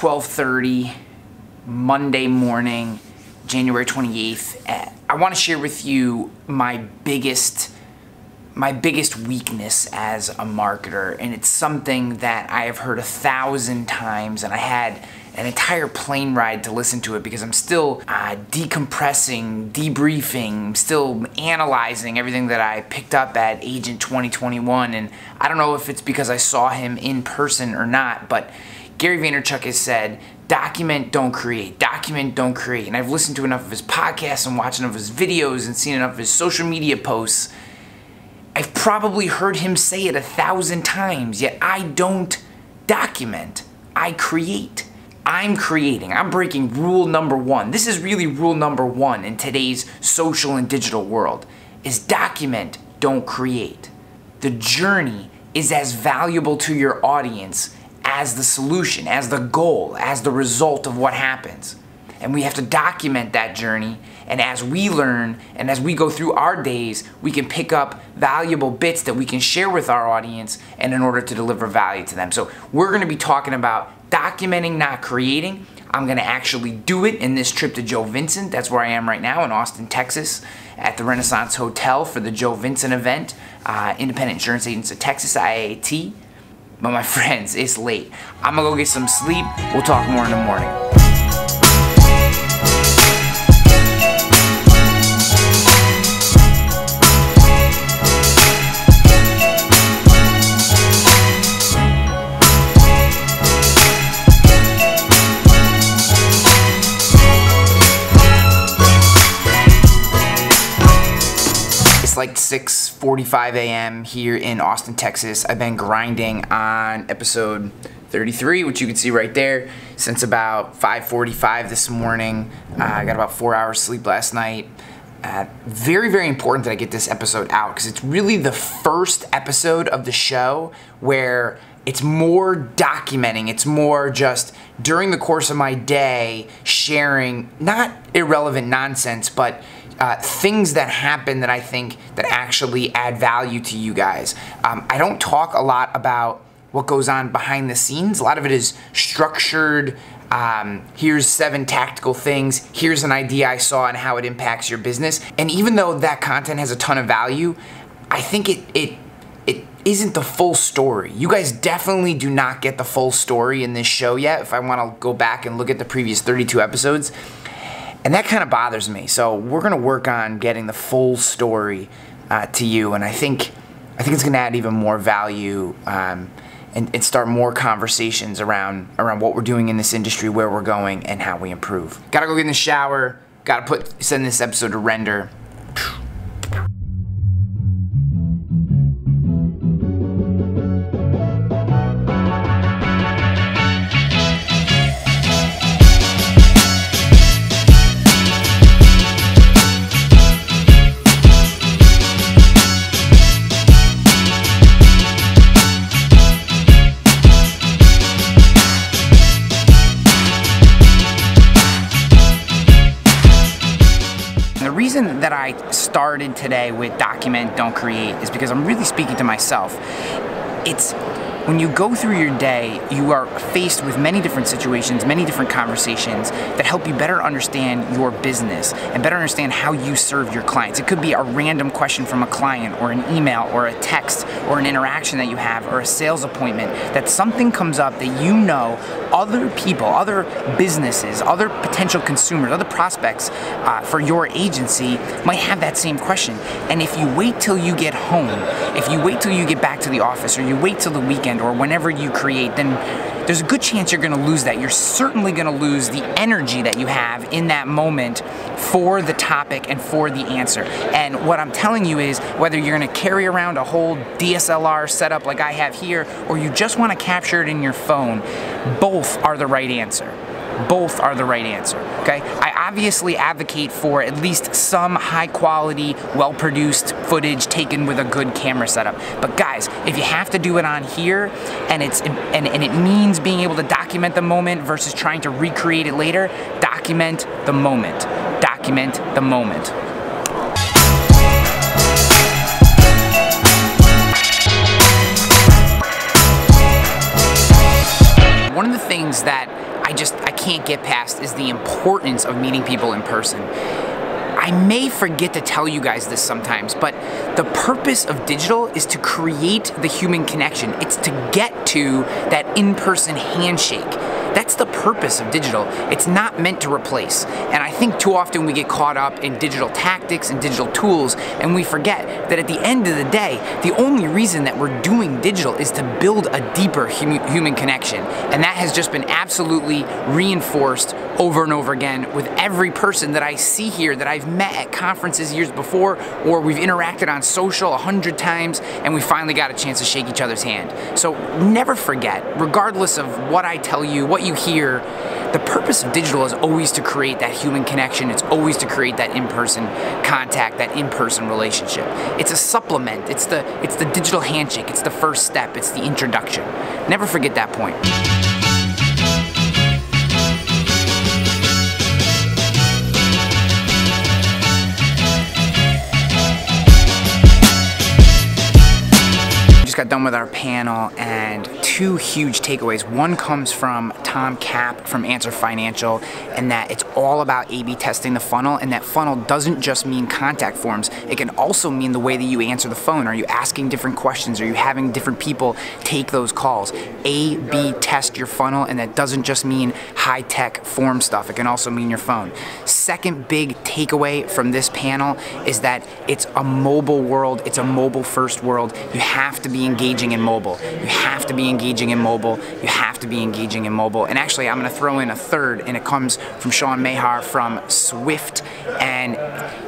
12:30 Monday morning, January 28th. I want to share with you my biggest weakness as a marketer, and it's something that I have heard 1,000 times, and I had an entire plane ride to listen to it because I'm still decompressing, debriefing, still analyzing everything that I picked up at Agent 2021, and I don't know if it's because I saw him in person or not, but Gary Vaynerchuk has said, document, don't create. Document, don't create. And I've listened to enough of his podcasts and watched enough of his videos and seen enough of his social media posts. I've probably heard him say it 1,000 times, yet I don't document. I create. I'm creating. I'm breaking rule number one. This is really rule number one in today's social and digital world, is document, don't create. The journey is as valuable to your audience as the solution, as the goal, as the result of what happens. And we have to document that journey, and as we learn and as we go through our days, we can pick up valuable bits that we can share with our audience and in order to deliver value to them. So we're going to be talking about documenting, not creating. I'm going to actually do it in this trip to Joe Vincent. That's where I am right now in Austin, Texas, at the Renaissance Hotel for the Joe Vincent event, Independent Insurance Agents of Texas, IAT. But my friends, it's late. I'm gonna go get some sleep. We'll talk more in the morning. It's like 6:45 a.m. here in Austin, Texas. I've been grinding on episode 33, which you can see right there, since about 5:45 this morning. I got about 4 hours sleep last night. Very, very important that I get this episode out because it's really the first episode of the show where it's more documenting. It's more just during the course of my day sharing not irrelevant nonsense, but things that happen that I think that actually add value to you guys. I don't talk a lot about what goes on behind the scenes. A lot of it is structured. Here's 7 tactical things. Here's an idea I saw and how it impacts your business. And even though that content has a ton of value, I think it isn't the full story. You guys definitely do not get the full story in this show yet. If I want to go back and look at the previous 32 episodes, and that kind of bothers me. So we're gonna work on getting the full story to you, and I think it's gonna add even more value and start more conversations around what we're doing in this industry, where we're going, and how we improve. Gotta go get in the shower. Gotta send this episode to render. The reason that I started today with document, don't create is because I'm really speaking to myself. It's when you go through your day, you are faced with many different situations, many different conversations that help you better understand your business and better understand how you serve your clients. It could be a random question from a client or an email or a text or an interaction that you have or a sales appointment, that something comes up that you know other people, other businesses, other potential consumers, other prospects for your agency might have that same question. And if you wait till you get home, if you wait till you get back to the office, or you wait till the weekend, or whenever you create, then there's a good chance you're going to lose that. You're certainly going to lose the energy that you have in that moment for the topic and for the answer. And what I'm telling you is, whether you're going to carry around a whole DSLR setup like I have here, or you just want to capture it in your phone, both are the right answer. Both are the right answer, okay? I obviously advocate for at least some high quality, well-produced footage taken with a good camera setup. But guys, if you have to do it on here, and it means being able to document the moment versus trying to recreate it later, document the moment. Document the moment. One of the things that I I can't get past is the importance of meeting people in person. I may forget to tell you guys this sometimes, but the purpose of digital is to create the human connection. It's to get to that in-person handshake. That's the purpose of digital. It's not meant to replace. And I think too often we get caught up in digital tactics and digital tools, and we forget that at the end of the day, the only reason that we're doing digital is to build a deeper human connection. And that has just been absolutely reinforced over and over again with every person that I see here that I've met at conferences years before, or we've interacted on social 100 times, and we finally got a chance to shake each other's hand. So never forget, regardless of what I tell you, what you hear, the purpose of digital is always to create that human connection. It's always to create that in-person contact, that in-person relationship. It's a supplement. It's the digital handshake. It's the first step. It's the introduction. Never forget that point. Got done with our panel, and two huge takeaways. One comes from Tom Kapp from Answer Financial, and that it's all about A/B testing the funnel, and that funnel doesn't just mean contact forms. It can also mean the way that you answer the phone. Are you asking different questions? Are you having different people take those calls? A/B test your funnel, and that doesn't just mean high-tech form stuff. It can also mean your phone. Second big takeaway from this panel is that it's a mobile world. It's a mobile-first world. You have to be engaging in mobile. You have to be engaging in mobile. You have to be engaging in mobile. And actually, I'm going to throw in a third, and it comes from Sean Mahar from Swift. And,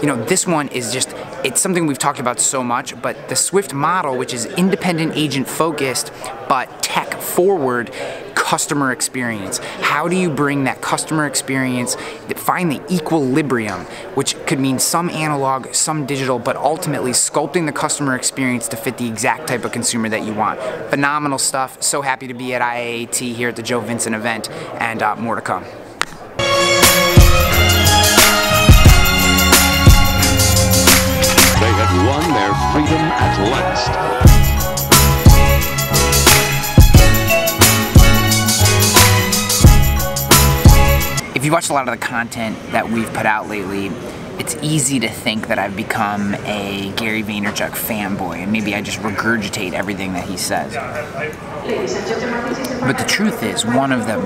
you know, this one is just, it's something we've talked about so much, but the Swift model, which is independent agent focused, but tech forward, customer experience. How do you bring that customer experience, find the equilibrium, which could mean some analog, some digital, but ultimately sculpting the customer experience to fit the exact type of consumer that you want. Phenomenal stuff. So happy to be at IAAT here at the Joe Vincent event, and more to come. They had won their freedom at last. If you watch a lot of the content that we've put out lately, it's easy to think that I've become a Gary Vaynerchuk fanboy, and maybe I just regurgitate everything that he says. But the truth is, one of the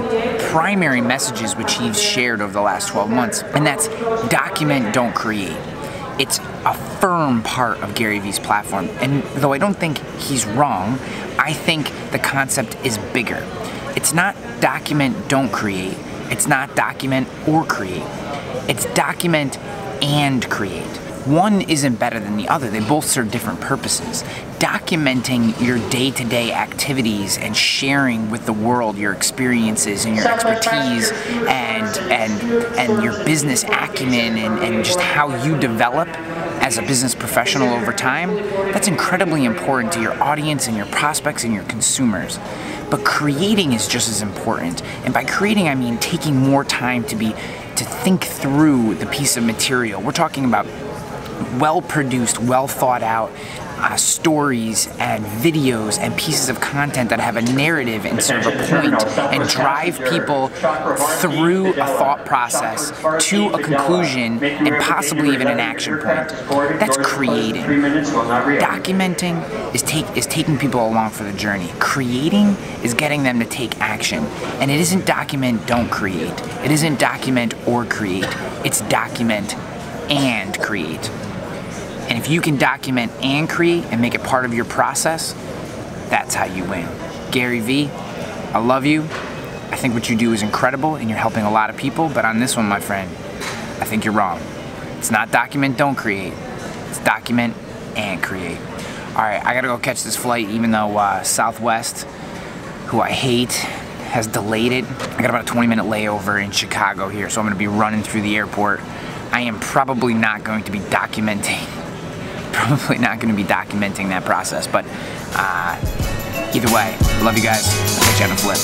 primary messages which he's shared over the last 12 months, and that's document, don't create. It's a firm part of Gary Vee's platform, and though I don't think he's wrong, I think the concept is bigger. It's not document, don't create. It's not document or create. It's document and create. One isn't better than the other. They both serve different purposes. Documenting your day-to-day activities and sharing with the world your experiences and your expertise and your business acumen and just how you develop as a business professional over time, that's incredibly important to your audience and your prospects and your consumers. But creating is just as important. And by creating, I mean taking more time to think through the piece of material. We're talking about well-produced, well-thought-out stories and videos and pieces of content that have a narrative and serve a point and drive people through a thought process to a conclusion and possibly even an action point. That's creating. Documenting is taking people along for the journey. Creating is getting them to take action. And it isn't document, don't create. It isn't document or create. It's document and create. And if you can document and create and make it part of your process, that's how you win. Gary Vee, I love you. I think what you do is incredible and you're helping a lot of people, but on this one, my friend, I think you're wrong. It's not document, don't create. It's document and create. All right, I gotta go catch this flight even though Southwest, who I hate, has delayed it. I got about a 20-minute layover in Chicago here, so I'm gonna be running through the airport. I am probably not going to be documenting that process, but either way, love you guys. I'll catch you on the flip.